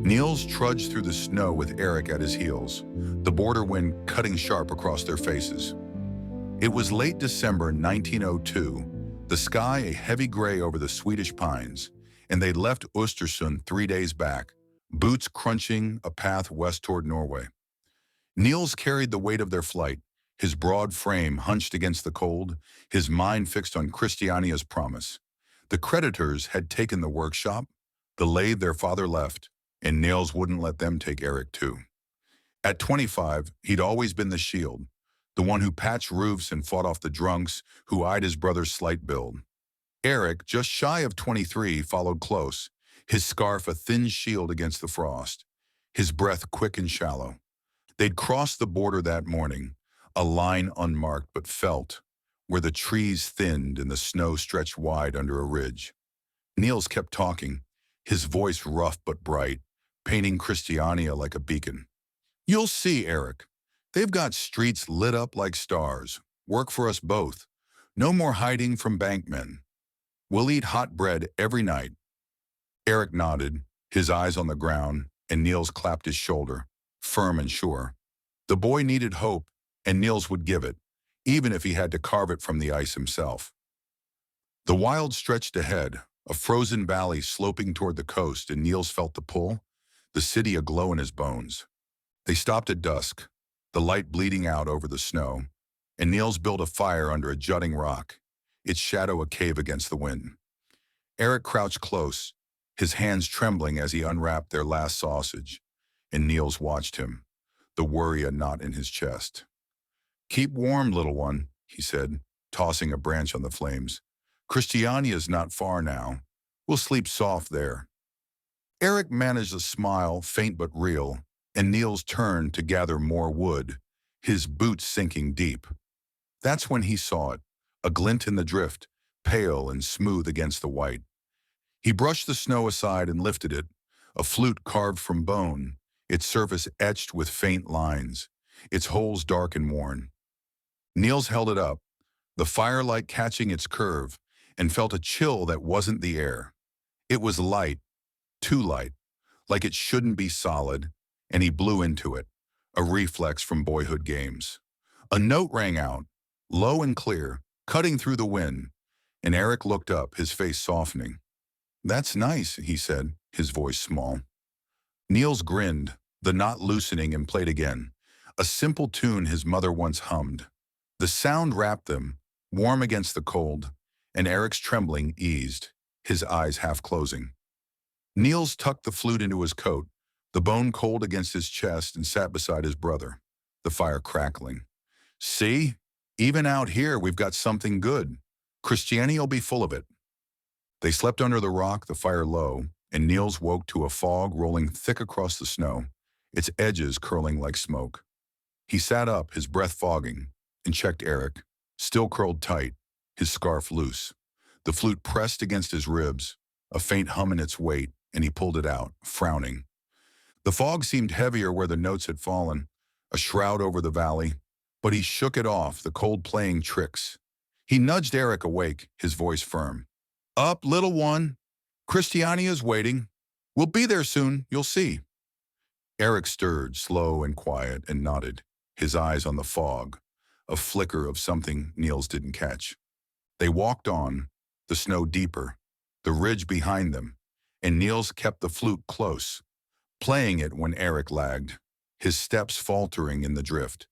Nils trudged through the snow with Erik at his heels, the border wind cutting sharp across their faces. It was late December 1902, the sky a heavy gray over the Swedish pines, and they'd left Östersund 3 days back, boots crunching a path west toward Norway. Nils carried the weight of their flight, his broad frame hunched against the cold, his mind fixed on Christiania's promise. The creditors had taken the workshop, the lathe their father left, and Nils wouldn't let them take Erik too. At 25, he'd always been the shield, the one who patched roofs and fought off the drunks who eyed his brother's slight build. Erik, just shy of 23, followed close, his scarf a thin shield against the frost, his breath quick and shallow. They'd crossed the border that morning, a line unmarked but felt, where the trees thinned and the snow stretched wide under a ridge. Nils kept talking, his voice rough but bright, painting Christiania like a beacon. "You'll see, Erik. They've got streets lit up like stars. Work for us both. No more hiding from bankmen. We'll eat hot bread every night." Erik nodded, his eyes on the ground, and Nils clapped his shoulder, firm and sure. The boy needed hope, and Nils would give it, even if he had to carve it from the ice himself. The wild stretched ahead, a frozen valley sloping toward the coast, and Nils felt the pull, the city aglow in his bones. They stopped at dusk, the light bleeding out over the snow, and Nils built a fire under a jutting rock, its shadow a cave against the wind. Erik crouched close, his hands trembling as he unwrapped their last sausage, and Nils watched him, the worry a knot in his chest. "Keep warm, little one," he said, tossing a branch on the flames. "Christiania's not far now. We'll sleep soft there." Erik managed a smile, faint but real, and Nils turned to gather more wood, his boots sinking deep. That's when he saw it, a glint in the drift, pale and smooth against the white. He brushed the snow aside and lifted it, a flute carved from bone, its surface etched with faint lines, its holes dark and worn. Nils held it up, the firelight catching its curve, and felt a chill that wasn't the air. It was light, too light, like it shouldn't be solid, and he blew into it, a reflex from boyhood games. A note rang out, low and clear, cutting through the wind, and Erik looked up, his face softening. "That's nice," he said, his voice small. Nils grinned, the knot loosening, and played again, a simple tune his mother once hummed. The sound wrapped them, warm against the cold, and Erik's trembling eased, his eyes half closing. Nils tucked the flute into his coat, the bone cold against his chest, and sat beside his brother, the fire crackling. "See? Even out here we've got something good. Christiania'll be full of it." They slept under the rock, the fire low, and Nils woke to a fog rolling thick across the snow, its edges curling like smoke. He sat up, his breath fogging, and checked Erik, still curled tight, his scarf loose. The flute pressed against his ribs, a faint hum in its weight, and he pulled it out, frowning. The fog seemed heavier where the notes had fallen, a shroud over the valley, but he shook it off, the cold playing tricks. He nudged Erik awake, his voice firm. "Up, little one. Christiania's waiting. We'll be there soon, you'll see." Erik stirred, slow and quiet, and nodded, his eyes on the fog, a flicker of something Nils didn't catch. They walked on, the snow deeper, the ridge behind them, and Nils kept the flute close, playing it when Erik lagged, his steps faltering in the drift.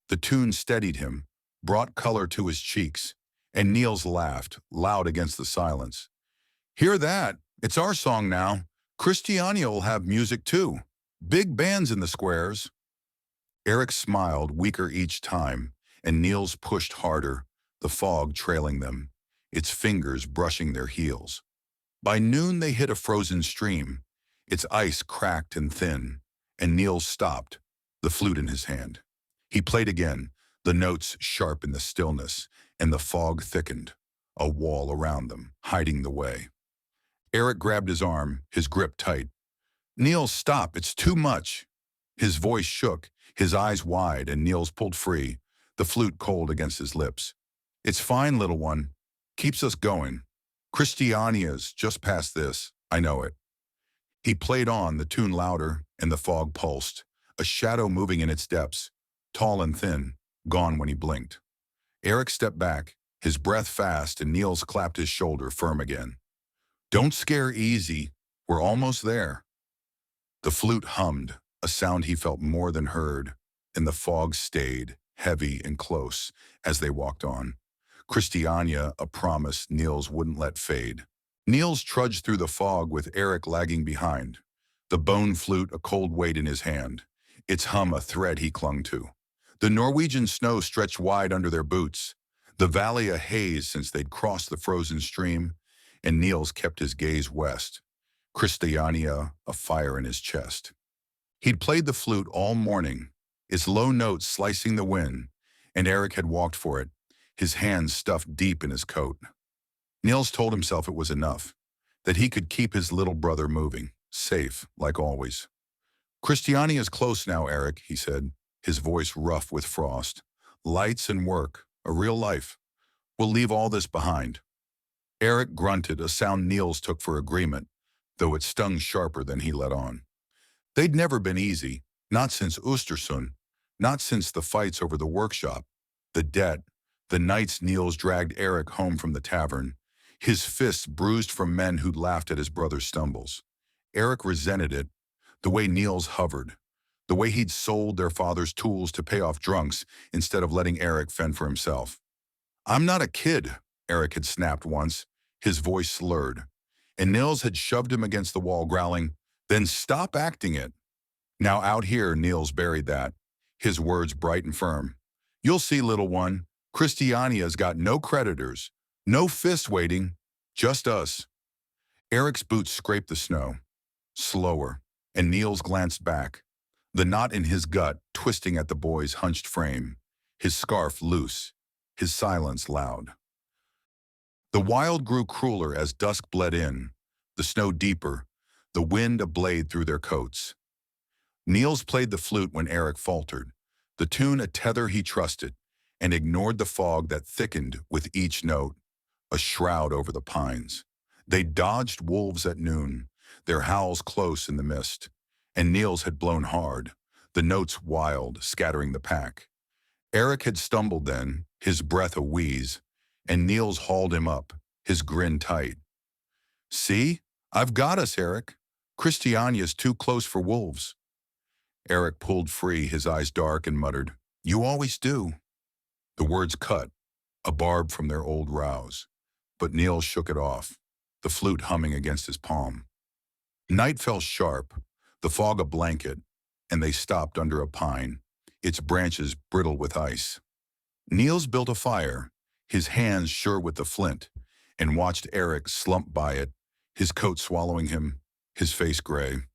The tune steadied him, brought color to his cheeks, and Nils laughed, loud against the silence. "Hear that? It's our song now. Christiania will have music too. Big bands in the squares." Erik smiled, weaker each time, and Nils pushed harder, the fog trailing them, its fingers brushing their heels. By noon they hit a frozen stream, its ice cracked and thin, and Nils stopped, the flute in his hand. He played again, the notes sharp in the stillness, and the fog thickened, a wall around them, hiding the way. Erik grabbed his arm, his grip tight. "Nils, stop, it's too much." His voice shook, his eyes wide, and Nils pulled free, the flute cold against his lips. "It's fine, little one. Keeps us going. Christiania's just past this, I know it." He played on, the tune louder, and the fog pulsed, a shadow moving in its depths, tall and thin, gone when he blinked. Erik stepped back, his breath fast, and Nils clapped his shoulder firm again. "Don't scare easy. We're almost there." The flute hummed, a sound he felt more than heard, and the fog stayed, heavy and close, as they walked on. Christiania, a promise Nils wouldn't let fade. Nils trudged through the fog with Erik lagging behind, the bone flute a cold weight in his hand, its hum a thread he clung to. The Norwegian snow stretched wide under their boots, the valley a haze since they'd crossed the frozen stream, and Nils kept his gaze west, Christiania a fire in his chest. He'd played the flute all morning, its low notes slicing the wind, and Erik had walked for it, his hands stuffed deep in his coat. Nils told himself it was enough, that he could keep his little brother moving, safe, like always. "Christiania's close now, Erik," he said, his voice rough with frost. "Lights and work, a real life. We'll leave all this behind." Erik grunted, a sound Nils took for agreement, though it stung sharper than he let on. They'd never been easy, not since Östersund, not since the fights over the workshop, the debt, the nights Nils dragged Erik home from the tavern, his fists bruised from men who'd laughed at his brother's stumbles. Erik resented it, the way Nils hovered, the way he'd sold their father's tools to pay off drunks instead of letting Erik fend for himself. "I'm not a kid," Erik had snapped once, his voice slurred, and Nils had shoved him against the wall, growling, "Then stop acting it." Now out here, Nils buried that, his words bright and firm. "You'll see, little one, Christiania's got no creditors, no fists waiting, just us." Erik's boots scraped the snow, slower, and Nils glanced back, the knot in his gut twisting at the boy's hunched frame, his scarf loose, his silence loud. The wild grew crueler as dusk bled in, the snow deeper, the wind a blade through their coats. Nils played the flute when Erik faltered, the tune a tether he trusted, and ignored the fog that thickened with each note, a shroud over the pines. They dodged wolves at noon, their howls close in the mist, and Nils had blown hard, the notes wild, scattering the pack. Erik had stumbled then, his breath a wheeze, and Nils hauled him up, his grin tight. "See? I've got us, Erik. Christiania's too close for wolves." Erik pulled free, his eyes dark, and muttered, "You always do." The words cut, a barb from their old rows, but Nils shook it off, the flute humming against his palm. Night fell sharp, the fog a blanket, and they stopped under a pine, its branches brittle with ice. Nils built a fire, his hands sure with the flint, and watched Erik slump by it, his coat swallowing him, his face gray.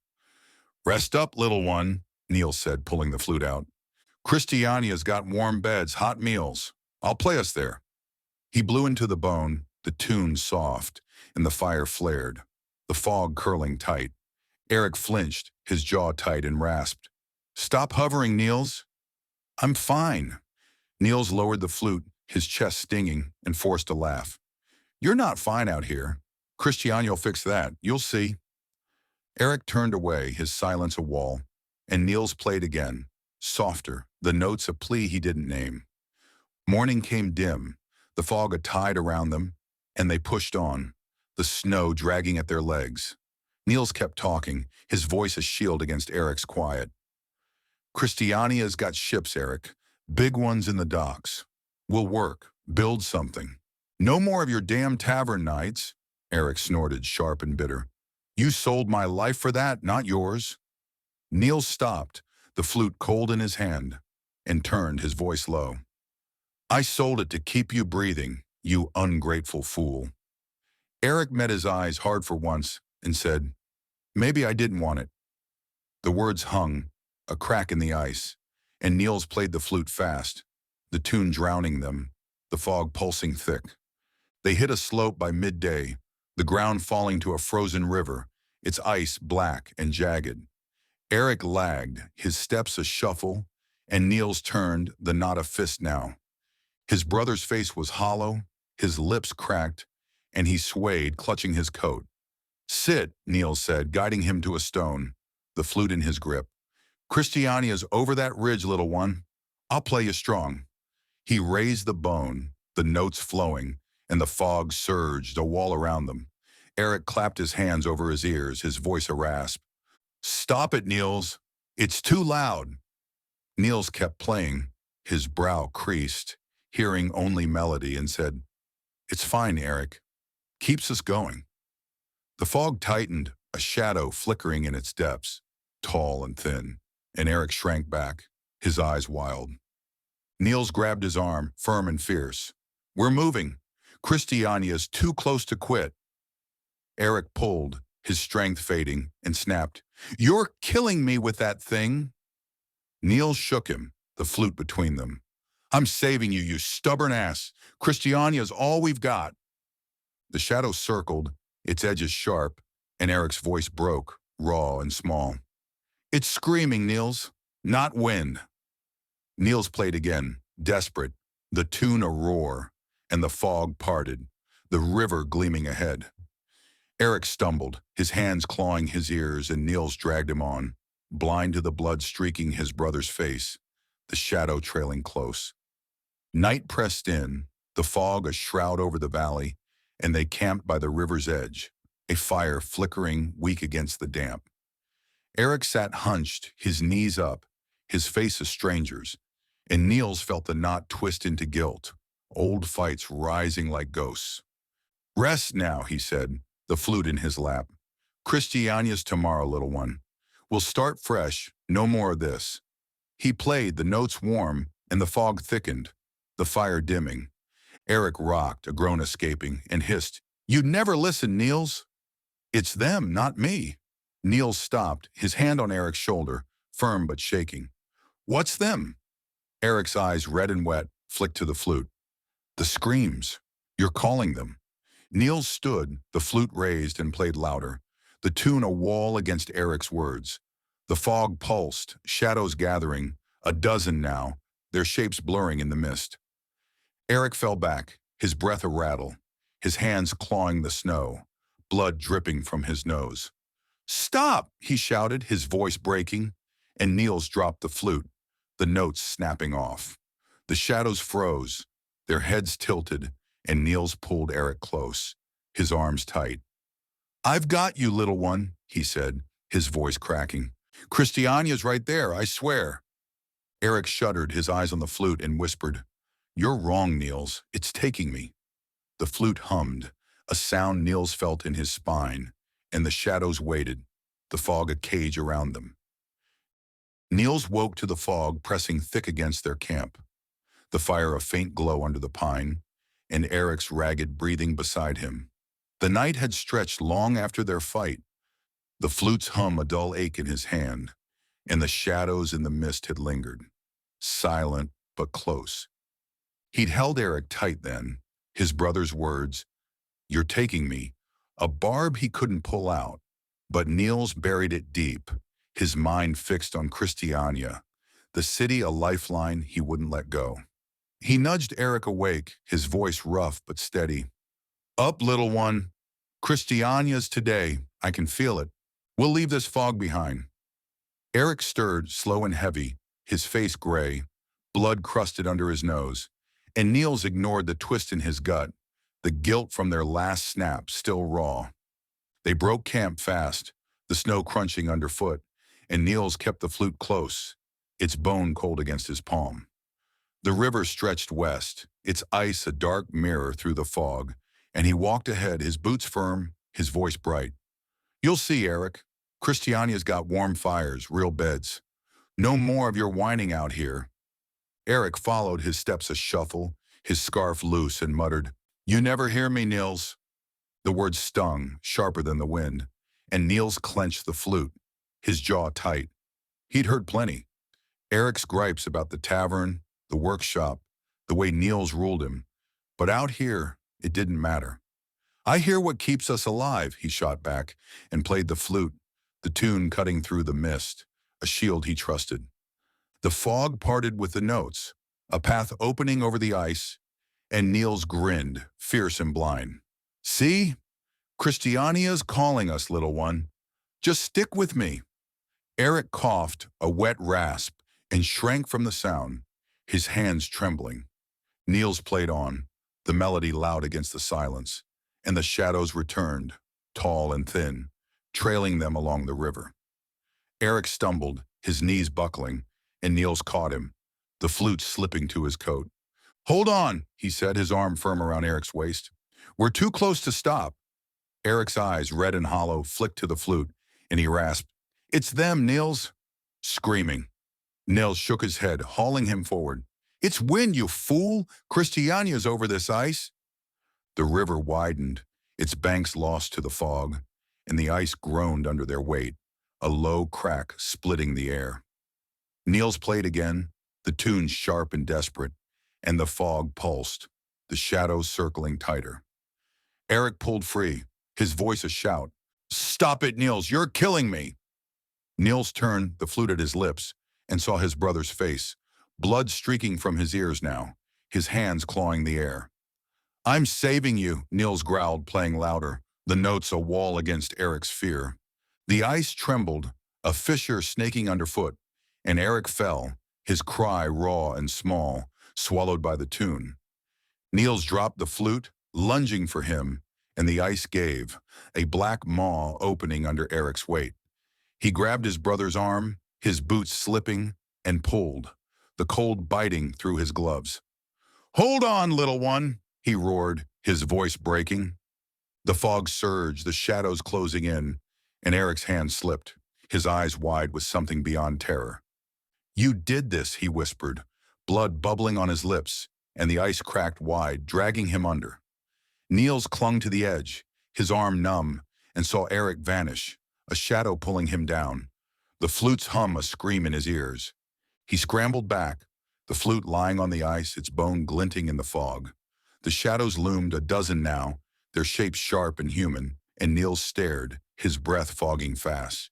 "Rest up, little one," Nils said, pulling the flute out. "Christiania's got warm beds, hot meals. I'll play us there." He blew into the bone, the tune soft, and the fire flared, the fog curling tight. Erik flinched, his jaw tight, and rasped, "Stop hovering, Nils." "I'm fine." Nils lowered the flute, his chest stinging, and forced a laugh. "You're not fine out here. Christiania'll fix that, you'll see." Erik turned away, his silence a wall, and Nils played again, softer, the notes a plea he didn't name. Morning came dim, the fog a tide around them, and they pushed on, the snow dragging at their legs. Nils kept talking, his voice a shield against Erik's quiet. "Christiania's got ships, Erik, big ones in the docks. We'll work, build something. No more of your damn tavern nights," Erik snorted, sharp and bitter. "You sold my life for that, not yours." Nils stopped, the flute cold in his hand, and turned, his voice low. "I sold it to keep you breathing, you ungrateful fool." Erik met his eyes hard for once and said, "Maybe I didn't want it." The words hung, a crack in the ice, and Nils played the flute fast, the tune drowning them, the fog pulsing thick. They hit a slope by midday, the ground falling to a frozen river, its ice black and jagged. Erik lagged, his steps a shuffle, and Nils turned, the knot a fist now. His brother's face was hollow, his lips cracked, and he swayed, clutching his coat. Sit, Nils said, guiding him to a stone, the flute in his grip. Christiania's over that ridge, little one. I'll play you strong. He raised the bone, the notes flowing, and the fog surged, a wall around them. Erik clapped his hands over his ears, his voice a rasp. Stop it, Nils. It's too loud. Nils kept playing, his brow creased, hearing only melody, and said, It's fine, Erik. Keeps us going. The fog tightened, a shadow flickering in its depths, tall and thin, and Erik shrank back, his eyes wild. Nils grabbed his arm, firm and fierce. We're moving. Christiania's too close to quit. Erik pulled, his strength fading, and snapped, You're killing me with that thing. Nils shook him, the flute between them. I'm saving you, you stubborn ass. Christiania's all we've got. The shadow circled, its edges sharp, and Erik's voice broke, raw and small. It's screaming, Nils, not wind. Nils played again, desperate, the tune a roar, and the fog parted, the river gleaming ahead. Erik stumbled, his hands clawing his ears, and Nils dragged him on, blind to the blood streaking his brother's face, the shadow trailing close. Night pressed in, the fog a shroud over the valley, and they camped by the river's edge, a fire flickering weak against the damp. Erik sat hunched, his knees up, his face a stranger's, and Nils felt the knot twist into guilt, old fights rising like ghosts. Rest now, he said, the flute in his lap. Christiania's tomorrow, little one. We'll start fresh, no more of this. He played, the notes warm, and the fog thickened, the fire dimming. Erik rocked, a groan escaping, and hissed, You'd never listen, Nils. It's them, not me. Nils stopped, his hand on Erik's shoulder, firm but shaking. What's them? Erik's eyes, red and wet, flicked to the flute. The screams. You're calling them. Nils stood, the flute raised and played louder, the tune a wall against Erik's words. The fog pulsed, shadows gathering, a dozen now, their shapes blurring in the mist. Erik fell back, his breath a rattle, his hands clawing the snow, blood dripping from his nose. Stop, he shouted, his voice breaking, and Nils dropped the flute, the notes snapping off. The shadows froze, their heads tilted, and Nils pulled Erik close, his arms tight. I've got you, little one, he said, his voice cracking. Christiania's right there, I swear. Erik shuddered, his eyes on the flute, and whispered, You're wrong, Nils. It's taking me. The flute hummed, a sound Nils felt in his spine, and the shadows waited, the fog a cage around them. Nils woke to the fog pressing thick against their camp, the fire a faint glow under the pine, and Erik's ragged breathing beside him. The night had stretched long after their fight, the flute's hum a dull ache in his hand, and the shadows in the mist had lingered, silent but close. He'd held Erik tight then, his brother's words, You're taking me, a barb he couldn't pull out, but Nils buried it deep, his mind fixed on Christiania, the city a lifeline he wouldn't let go. He nudged Erik awake, his voice rough but steady. Up, little one. Christiania's today, I can feel it. We'll leave this fog behind. Erik stirred, slow and heavy, his face gray, blood crusted under his nose, and Nils ignored the twist in his gut, the guilt from their last snap still raw. They broke camp fast, the snow crunching underfoot, and Nils kept the flute close, its bone cold against his palm. The river stretched west, its ice a dark mirror through the fog, and he walked ahead, his boots firm, his voice bright. You'll see, Erik. Christiania's got warm fires, real beds. No more of your whining out here. Erik followed, his steps a shuffle, his scarf loose, and muttered, You never hear me, Nils. The words stung, sharper than the wind, and Nils clenched the flute, his jaw tight. He'd heard plenty. Erik's gripes about the tavern, the workshop, the way Nils ruled him. But out here, it didn't matter. I hear what keeps us alive, he shot back, and played the flute, the tune cutting through the mist, a shield he trusted. The fog parted with the notes, a path opening over the ice, and Nils grinned, fierce and blind. See? Christiania's calling us, little one. Just stick with me. Erik coughed, a wet rasp, and shrank from the sound, his hands trembling. Nils played on, the melody loud against the silence, and the shadows returned, tall and thin, trailing them along the river. Erik stumbled, his knees buckling, and Nils caught him, the flute slipping to his coat. "Hold on," he said, his arm firm around Erik's waist. "We're too close to stop." Erik's eyes, red and hollow, flicked to the flute, and he rasped, "It's them, Nils." Screaming. Nils shook his head, hauling him forward. "It's wind, you fool! Christiania's over this ice." The river widened, its banks lost to the fog, and the ice groaned under their weight, a low crack splitting the air. Nils played again, the tune sharp and desperate, and the fog pulsed, the shadows circling tighter. Erik pulled free, his voice a shout. "Stop it, Nils, you're killing me!" Nils turned, the flute at his lips, and saw his brother's face, blood streaking from his ears now, his hands clawing the air. "I'm saving you," Nils growled, playing louder, the notes a wall against Erik's fear. The ice trembled, a fissure snaking underfoot, and Erik fell, his cry raw and small, swallowed by the tune. Nils dropped the flute, lunging for him, and the ice gave, a black maw opening under Erik's weight. He grabbed his brother's arm, his boots slipping, and pulled, the cold biting through his gloves. "Hold on, little one," he roared, his voice breaking. The fog surged, the shadows closing in, and Erik's hand slipped, his eyes wide with something beyond terror. "You did this," he whispered, blood bubbling on his lips, and the ice cracked wide, dragging him under. Nils clung to the edge, his arm numb, and saw Erik vanish, a shadow pulling him down, the flute's hum a scream in his ears. He scrambled back, the flute lying on the ice, its bone glinting in the fog. The shadows loomed, a dozen now, their shapes sharp and human, and Nils stared, his breath fogging fast.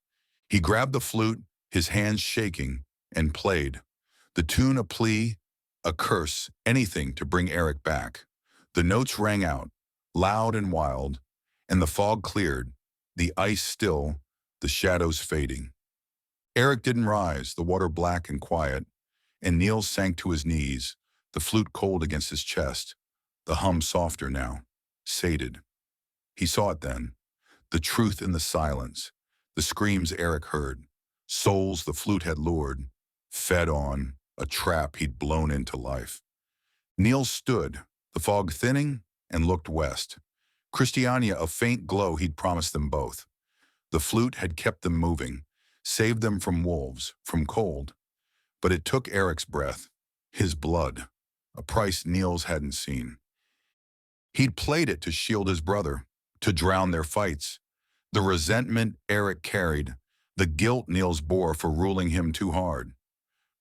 He grabbed the flute, his hands shaking, and played. The tune a plea, a curse, anything to bring Erik back. The notes rang out, loud and wild, and the fog cleared, the ice still, the shadows fading. Erik didn't rise, the water black and quiet, and Nils sank to his knees, the flute cold against his chest, the hum softer now, sated. He saw it then, the truth in the silence, the screams Erik heard, souls the flute had lured, fed on, a trap he'd blown into life. Nils stood, the fog thinning, and looked west. Christiania, a faint glow he'd promised them both. The flute had kept them moving, saved them from wolves, from cold. But it took Erik's breath, his blood, a price Nils hadn't seen. He'd played it to shield his brother, to drown their fights. The resentment Erik carried, the guilt Nils bore for ruling him too hard.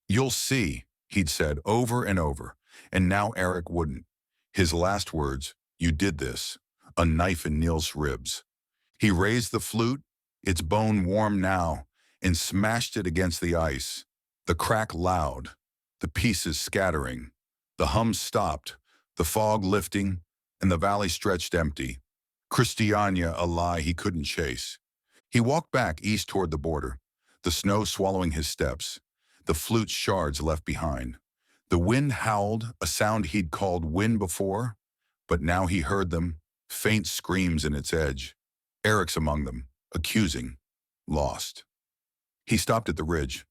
"You'll see," he'd said over and over, and now Erik wouldn't. His last words, "You did this," a knife in Nils' ribs. He raised the flute, its bone warm now, and smashed it against the ice. The crack loud, the pieces scattering. The hum stopped, the fog lifting, and the valley stretched empty. Christiania a lie he couldn't chase. He walked back east toward the border, the snow swallowing his steps, the flute's shards left behind. The wind howled, a sound he'd called wind before, but now he heard them, faint screams in its edge. Erik's among them, accusing, lost. He stopped at the ridge,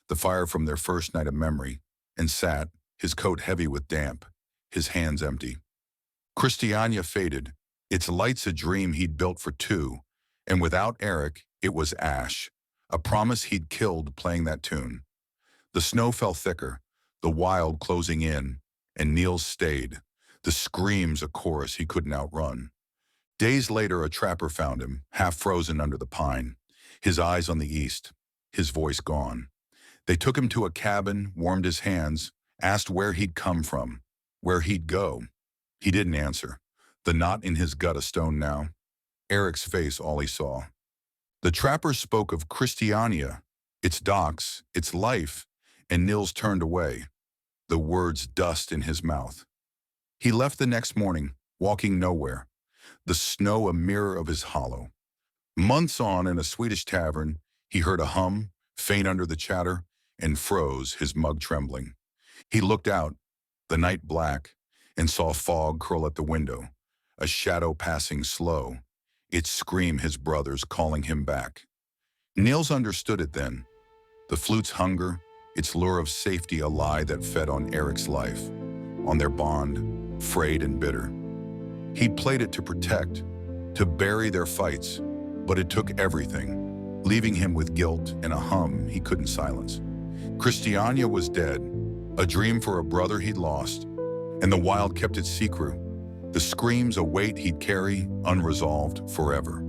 the fire from their first night of memory, and sat, his coat heavy with damp, his hands empty. Christiania faded, its lights a dream he'd built for two, and without Erik, it was ash, a promise he'd killed playing that tune. The snow fell thicker, the wild closing in, and Nils stayed, the screams a chorus he couldn't outrun. Days later, a trapper found him, half frozen under the pine, his eyes on the east, his voice gone. They took him to a cabin, warmed his hands, asked where he'd come from, where he'd go. He didn't answer, the knot in his gut a stone now. Erik's face all he saw. The trapper spoke of Christiania, its docks, its life, and Nils turned away, the words dust in his mouth. He left the next morning, walking nowhere, the snow a mirror of his hollow. Months on, in a Swedish tavern, he heard a hum, faint under the chatter, and froze, his mug trembling. He looked out, the night black, and saw fog curl at the window, a shadow passing slow, its scream his brothers calling him back. Nils understood it then, the flute's hunger, its lure of safety, a lie that fed on Erik's life, on their bond, frayed and bitter. He'd played it to protect, to bury their fights, but it took everything, leaving him with guilt and a hum he couldn't silence. Christiania was dead, a dream for a brother he'd lost, and the wild kept its secret, the screams a weight he'd carry unresolved forever.